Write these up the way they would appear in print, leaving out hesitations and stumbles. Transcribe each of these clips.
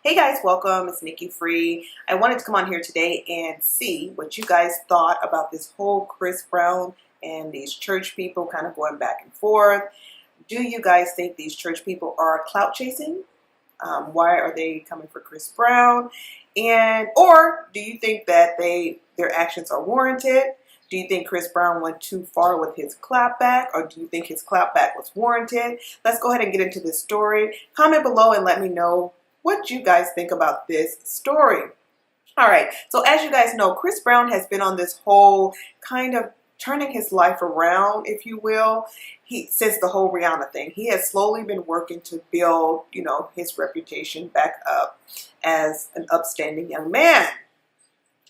Hey guys, welcome. It's Nikki Free. I wanted to come on here today and see what you guys thought about this whole Chris Brown and these church people kind of going back and forth. Do you guys think these church people are clout chasing? Why are they coming for Chris Brown? Or do you think that their actions are warranted? Do you think Chris Brown went too far with his clapback, or do you think his clapback was warranted? Let's go ahead and get into this story. Comment below and let me know what you guys think about this story. All right, so as you guys know, Chris Brown has been on this whole kind of turning his life around, if you will, since the whole Rihanna thing. He has slowly been working to build, his reputation back up as an upstanding young man.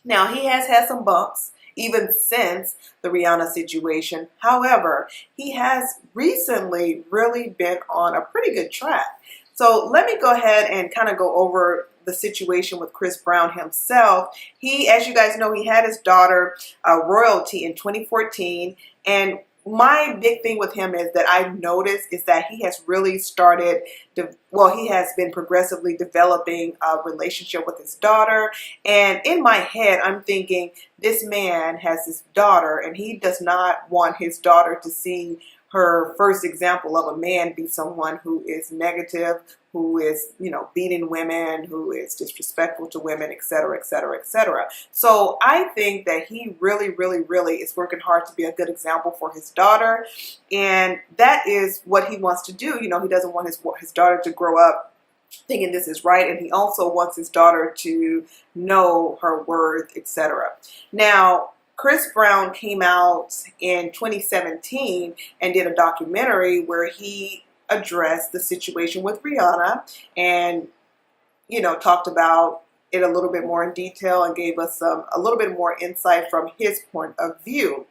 Now, he has had some bumps even since the Rihanna situation. However, he has recently really been on a pretty good track. So let me go ahead and kind of go over the situation with Chris Brown himself. He, as you guys know, he had his daughter, Royalty, in 2014. And my big thing with him is that I've noticed is that he has really started, he has been progressively developing a relationship with his daughter. And in my head, I'm thinking this man has his daughter and he does not want his daughter to see her first example of a man be someone who is negative, who is, beating women, who is disrespectful to women, etc., etc., etc. So I think that he really, really, really is working hard to be a good example for his daughter. And that is what he wants to do. He doesn't want his daughter to grow up thinking this is right. And he also wants his daughter to know her worth, etc. Now, Chris Brown came out in 2017 and did a documentary where he addressed the situation with Rihanna and, talked about it a little bit more in detail and gave us a little bit more insight from his point of view.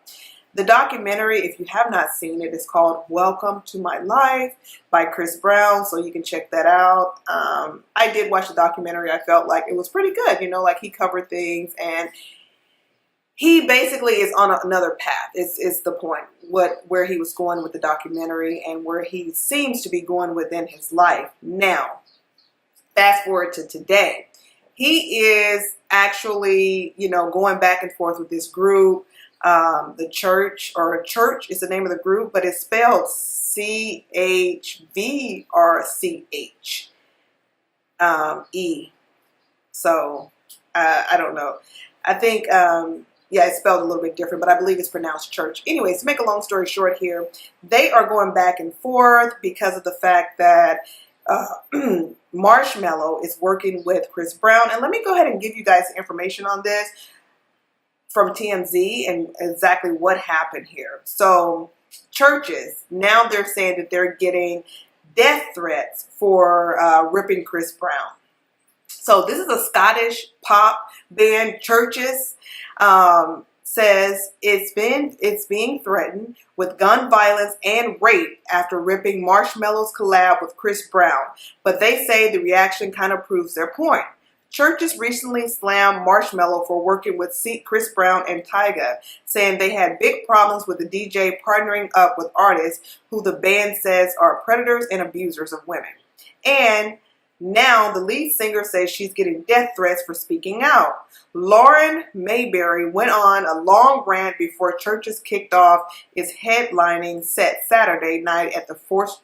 The documentary, if you have not seen it, is called Welcome to My Life by Chris Brown, so you can check that out. I did watch the documentary. I felt like it was pretty good, like he covered things, and he basically is on another path. Is the point where he was going with the documentary and where he seems to be going within his life. Now, fast forward to today. He is actually, going back and forth with this group. The Church is the name of the group, but it's spelled CHVRCH So I don't know. I think it's spelled a little bit different, but I believe it's pronounced church. Anyways, to make a long story short here, they are going back and forth because of the fact that Marshmello is working with Chris Brown. And let me go ahead and give you guys information on this from TMZ and exactly what happened here. So Chvrches, now they're saying that they're getting death threats for ripping Chris Brown. So this is a Scottish pop band. Chvrches says it's being threatened with gun violence and rape after ripping Marshmello's collab with Chris Brown. But they say the reaction kind of proves their point. Chvrches recently slammed Marshmello for working with Chris Brown and Tyga, saying they had big problems with the DJ partnering up with artists who the band says are predators and abusers of women. And now the lead singer says she's getting death threats for speaking out. Lauren Mayberry went on a long rant before Chvrches kicked off its headlining set Saturday night at the Fortress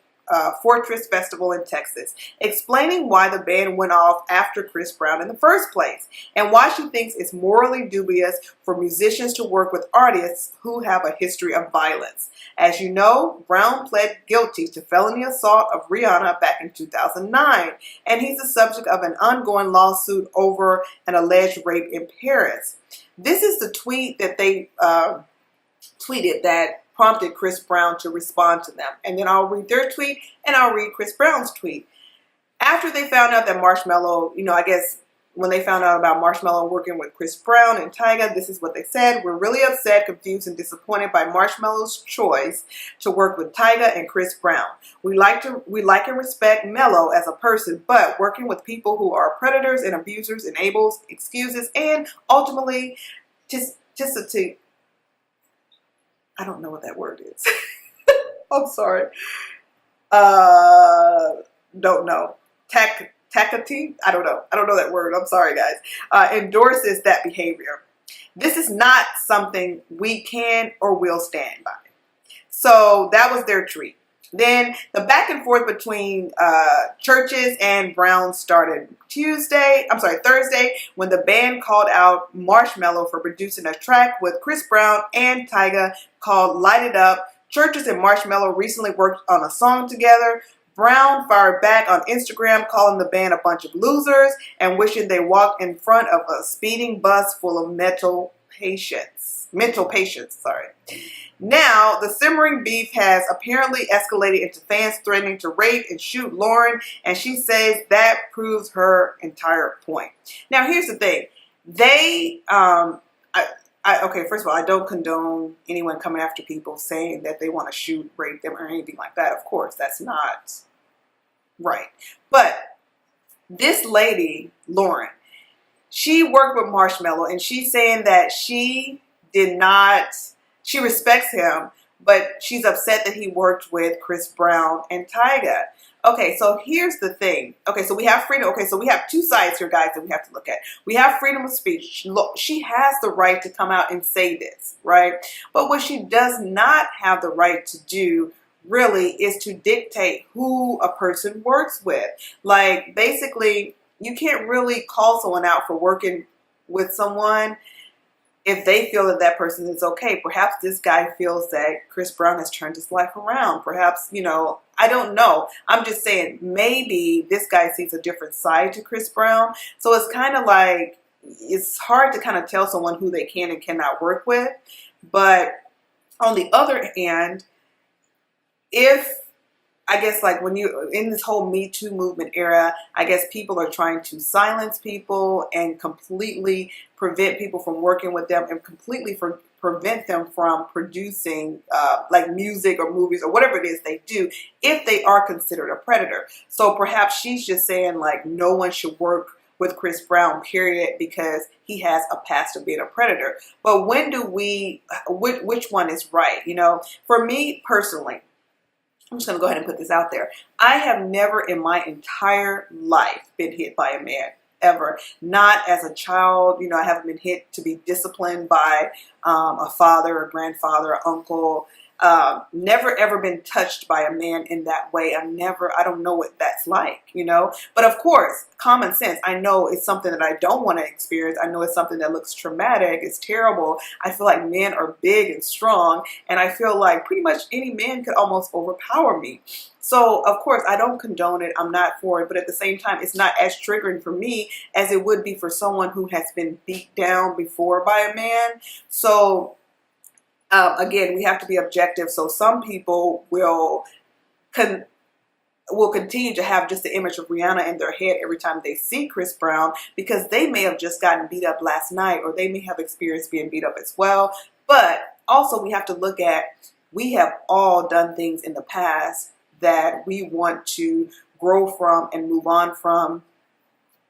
Festival in Texas, explaining why the band went off after Chris Brown in the first place and why she thinks it's morally dubious for musicians to work with artists who have a history of violence. As you know, Brown pled guilty to felony assault of Rihanna back in 2009, and he's the subject of an ongoing lawsuit over an alleged rape in Paris. This is the tweet that they tweeted that prompted Chris Brown to respond to them. And then I'll read their tweet and I'll read Chris Brown's tweet. After they found out that Marshmello, I guess when they found out about Marshmello working with Chris Brown and Tyga, this is what they said. We're really upset, confused, and disappointed by Marshmello's choice to work with Tyga and Chris Brown. We like and respect Mello as a person, but working with people who are predators and abusers enables excuses and ultimately I don't know what that word is. I'm sorry. Don't know. Takati, I don't know that word, I'm sorry guys, endorses that behavior. This is not something we can or will stand by. So that was their treat. Then the back and forth between Chvrches and Brown started Thursday, when the band called out Marshmello for producing a track with Chris Brown and Tyga called Light It Up. Chvrches and Marshmello recently worked on a song together. Brown fired back on Instagram, calling the band a bunch of losers and wishing they walked in front of a speeding bus full of mental patients. Now, the simmering beef has apparently escalated into fans threatening to rape and shoot Lauren, and she says that proves her entire point. Now, here's the thing. Okay, first of all, I don't condone anyone coming after people saying that they want to shoot, rape them, or anything like that. Of course, that's not right. But this lady, Lauren, she worked with Marshmello, and she's saying that she respects him, but she's upset that he worked with Chris Brown and Tyga. Okay, so here's the thing. Okay, so we have freedom. Okay, so we have two sides here, guys, that we have to look at. We have freedom of speech. She has the right to come out and say this, right? But what she does not have the right to do really is to dictate who a person works with. Like, basically, you can't really call someone out for working with someone if they feel that that person is okay. Perhaps this guy feels that Chris Brown has turned his life around. Perhaps, I don't know. I'm just saying maybe this guy sees a different side to Chris Brown. So it's kind of like, it's hard to kind of tell someone who they can and cannot work with. But on the other hand, I guess like when you in this whole Me Too movement era, I guess people are trying to silence people and completely prevent people from working with them and completely prevent them from producing like music or movies or whatever it is they do if they are considered a predator. So perhaps she's just saying like no one should work with Chris Brown, period, because he has a past of being a predator. But when do which one is right? For me personally, I'm just going to go ahead and put this out there. I have never in my entire life been hit by a man, ever. Not as a child. I haven't been hit to be disciplined by a father, a grandfather, an uncle. Never ever been touched by a man in that way. I don't know what that's like, But of course, common sense. I know it's something that I don't want to experience. I know it's something that looks traumatic. It's terrible. I feel like men are big and strong, and I feel like pretty much any man could almost overpower me. So, of course, I don't condone it. I'm not for it. But at the same time, it's not as triggering for me as it would be for someone who has been beat down before by a man. So, again, we have to be objective. So some people will continue to have just the image of Rihanna in their head every time they see Chris Brown because they may have just gotten beat up last night or they may have experienced being beat up as well. But also we have to look at, we have all done things in the past that we want to grow from and move on from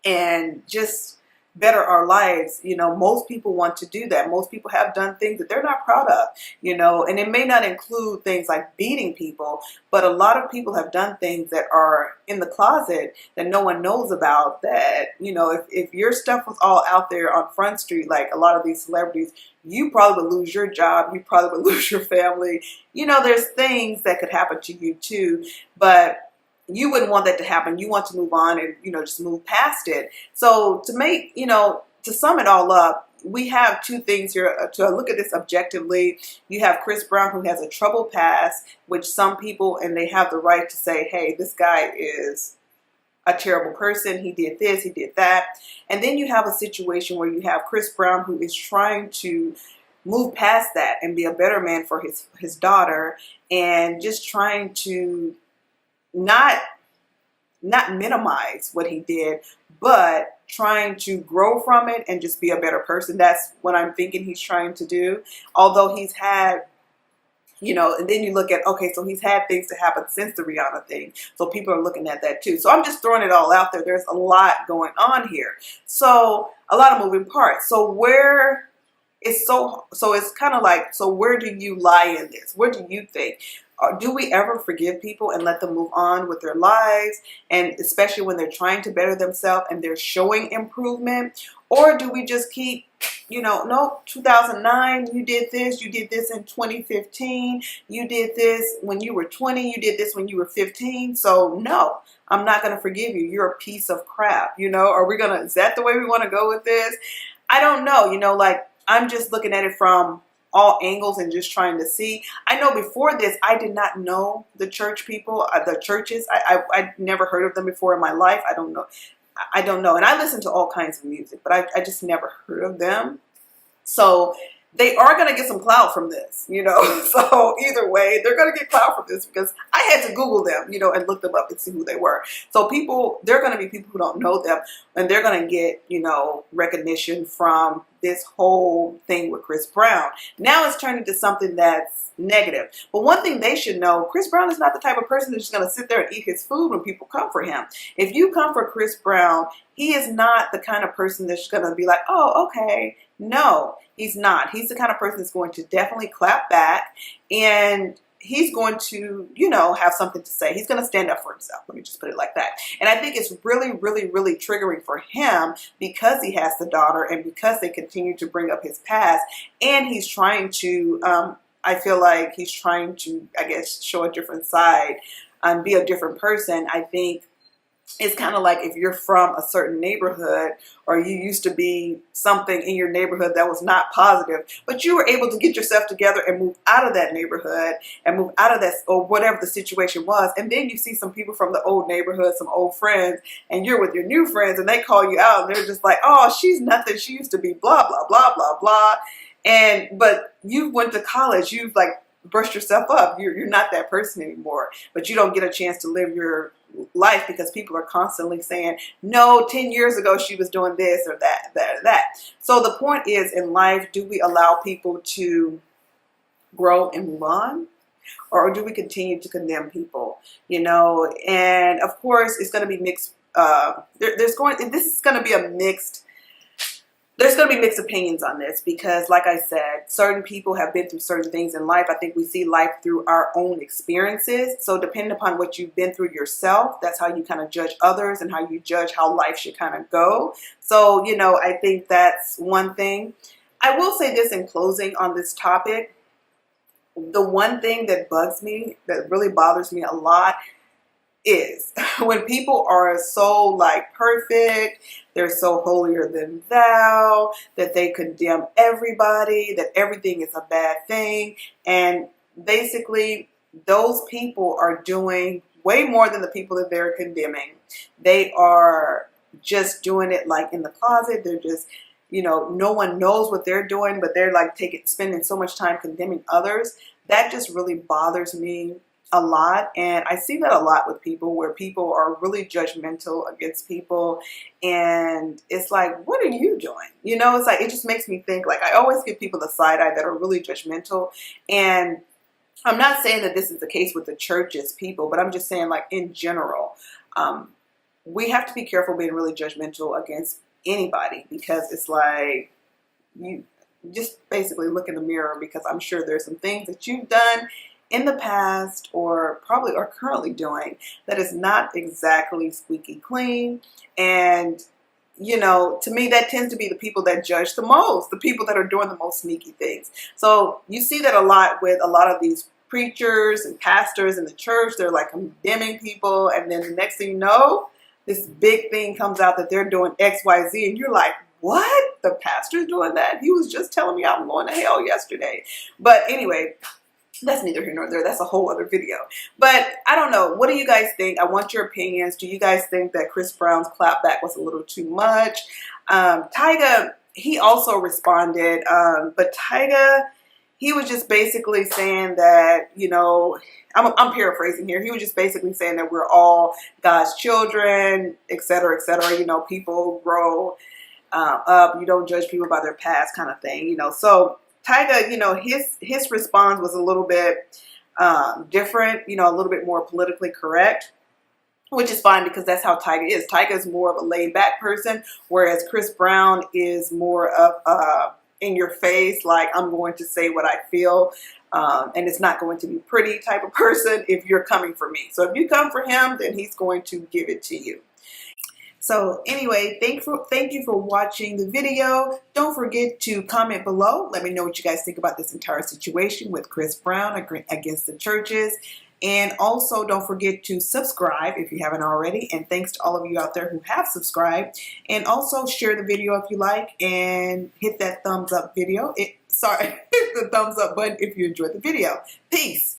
and just better our lives. Most people want to do that. Most people have done things that they're not proud of, and it may not include things like beating people, but a lot of people have done things that are in the closet that no one knows about that, if your stuff was all out there on Front Street, like a lot of these celebrities, you probably would lose your job. You probably would lose your family. There's things that could happen to you too, but you wouldn't want that to happen. You want to move on and, just move past it. So to sum it all up, we have two things here to look at this objectively. You have Chris Brown, who has a troubled past, which some people, and they have the right to say, hey, this guy is a terrible person. He did this, he did that. And then you have a situation where you have Chris Brown, who is trying to move past that and be a better man for his daughter and just trying to not minimize what he did, but trying to grow from it and just be a better person. That's what I'm thinking he's trying to do. Although he's had, and then you look at, okay, so he's had things to happen since the Rihanna thing. So people are looking at that too. So I'm just throwing it all out there. There's a lot going on here. So a lot of moving parts. So it's kind of like, so where do you lie in this? Where do you think? Do we ever forgive people and let them move on with their lives, and especially when they're trying to better themselves and they're showing improvement? Or do we just keep, no, 2009, you did this in 2015, you did this when you were 20, you did this when you were 15, so no, I'm not going to forgive you. You're a piece of crap, is that the way we want to go with this? I don't know, like, I'm just looking at it from all angles and just trying to see. I know before this, I did not know the church people, the churches. I never heard of them before in my life. I don't know. And I listen to all kinds of music, but I just never heard of them. So they are going to get some clout from this, So either way, they're going to get clout from this because I had to Google them, and look them up and see who they were. So they're going to be people who don't know them, and they're going to get, recognition from this whole thing with Chris Brown. Now it's turned into something that's negative. But one thing they should know, Chris Brown is not the type of person that's just going to sit there and eat his food when people come for him. If you come for Chris Brown, he is not the kind of person that's going to be like, oh, okay. No, he's not. He's the kind of person that's going to definitely clap back, and he's going to, have something to say. He's going to stand up for himself. Let me just put it like that. And I think it's really, really, really triggering for him because he has the daughter and because they continue to bring up his past, and he's trying to, I feel like he's trying to, show a different side and be a different person. I think it's kind of like if you're from a certain neighborhood, or you used to be something in your neighborhood that was not positive, but you were able to get yourself together and move out of that neighborhood and move out of that, or whatever the situation was. And then you see some people from the old neighborhood, some old friends, and you're with your new friends and they call you out and they're just like, oh, she's nothing. She used to be blah, blah, blah, blah, blah. But you went to college, you've like brushed yourself up. You're not that person anymore, but you don't get a chance to live your life because people are constantly saying, no, 10 years ago she was doing this or that, or that. So the point is, in life, do we allow people to grow and move on? Or do we continue to condemn people? And of course it's going to be mixed. This is going to be a mixed. There's going to be mixed opinions on this because, like I said, certain people have been through certain things in life. I think we see life through our own experiences. So depending upon what you've been through yourself, that's how you kind of judge others and how you judge how life should kind of go. So, I think that's one thing. I will say this in closing on this topic. The one thing that bugs me, that really bothers me a lot, is when people are so like perfect, they're so holier than thou, that they condemn everybody, that everything is a bad thing. And basically those people are doing way more than the people that they're condemning. They are just doing it like in the closet. They're just, no one knows what they're doing, but they're like spending so much time condemning others. That just really bothers me a lot. And I see that a lot with people, where people are really judgmental against people. And it's like, what are you doing? It's like, it just makes me think, like, I always give people the side eye that are really judgmental. And I'm not saying that this is the case with the church's people, but I'm just saying, like, in general, we have to be careful being really judgmental against anybody, because it's like, you just basically look in the mirror, because I'm sure there's some things that you've done in the past, or probably are currently doing, that is not exactly squeaky clean. And, to me, that tends to be the people that judge the most, the people that are doing the most sneaky things. So you see that a lot with a lot of these preachers and pastors in the church. They're like condemning people, and then the next thing you know, this big thing comes out that they're doing X, Y, Z, and you're like, what? The pastor's doing that? He was just telling me I'm going to hell yesterday. But anyway, that's neither here nor there. That's a whole other video. But I don't know. What do you guys think? I want your opinions. Do you guys think that Chris Brown's clapback was a little too much? Tyga, he also responded. But Tyga, he was just basically saying that, I'm paraphrasing here. He was just basically saying that we're all God's children, et cetera, et cetera. People grow up. You don't judge people by their past, kind of thing. So Tyga, his response was a little bit different, a little bit more politically correct, which is fine because that's how Tyga is. Tyga is more of a laid back person, whereas Chris Brown is more of in your face, like, I'm going to say what I feel. And it's not going to be pretty type of person if you're coming for me. So if you come for him, then he's going to give it to you. So anyway, thank you for watching the video. Don't forget to comment below. Let me know what you guys think about this entire situation with Chris Brown against the Chvrches. And also don't forget to subscribe if you haven't already. And thanks to all of you out there who have subscribed. And also share the video if you like, and hit that thumbs up video. Hit the thumbs up button if you enjoyed the video. Peace.